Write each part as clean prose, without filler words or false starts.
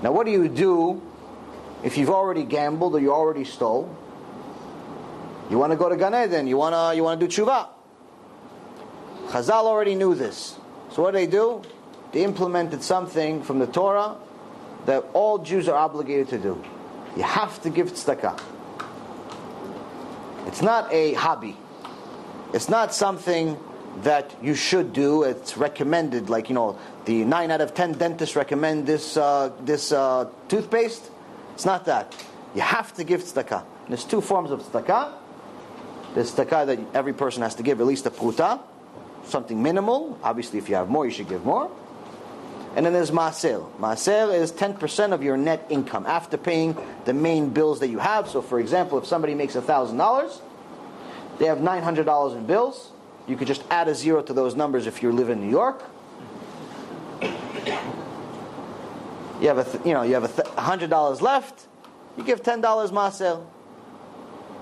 Now what do you do if you've already gambled or you already stole? You want to go to Gan Eden, you want to do tshuva. Chazal already knew this. So what do? They implemented something from the Torah that all Jews are obligated to do. You have to give tzedakah. It's not a hobby. It's not something that you should do. It's recommended, like, the 9 out of 10 dentists recommend this toothpaste. It's not that. You have to give tzedakah. There's 2 forms of tzedakah. There's tzedakah that every person has to give at least a pruta, something minimal. Obviously, if you have more, you should give more. And then there's maaser. Maaser is 10% of your net income after paying the main bills that you have. So, for example, if somebody makes $1,000, they have $900 in bills. You could just add a 0 to those numbers if you live in New York. You have $100 left. You give $10 maaser.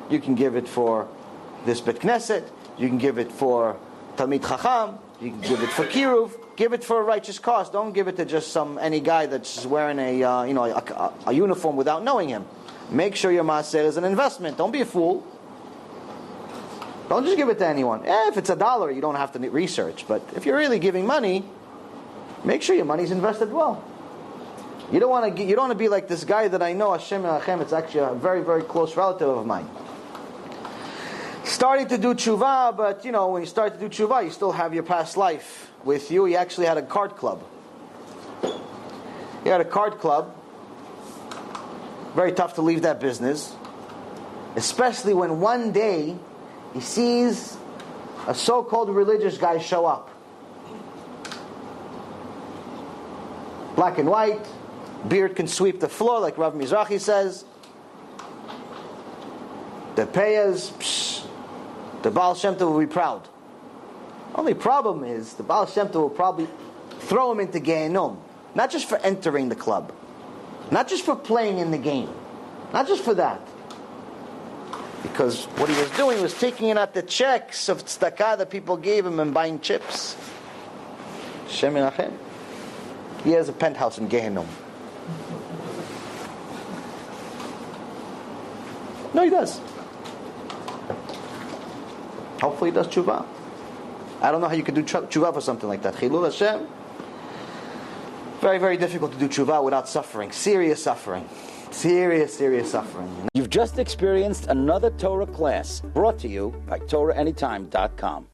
You can give it for this Bet Knesset. You can give it for Talmid Chacham. You can give it for Kiruv. Give it for a righteous cause. Don't give it to just any guy that's wearing a uniform without knowing him. Make sure your maaser is an investment. Don't be a fool. Don't just give it to anyone. If it's $1, you don't have to research. But if you're really giving money, make sure your money's invested well. You don't want to be like this guy that I know, HaShem and HaShem. It's actually a very, very close relative of mine. Starting to do tshuva, but when you start to do tshuva, you still have your past life with you. He actually had a card club. He had a card club. Very tough to leave that business. Especially when one day he sees a so-called religious guy show up. Black and white, beard can sweep the floor, like Rav Mizrahi says. The payas, the Baal Shem Tov will be proud. Only problem is, the Baal Shem Tov will probably throw him into Gehenom. Not just for entering the club. Not just for playing in the game. Not just for that. Because what he was doing was taking out the checks of tzedakah that people gave him and buying chips. Shem Menachem. He has a penthouse in Gehenom. No, he does. Hopefully he does tshuva. I don't know how you could do tshuva for something like that. Chilul Hashem. Very, very difficult to do tshuva without suffering. Serious suffering. Serious suffering. You've just experienced another Torah class brought to you by TorahAnytime.com.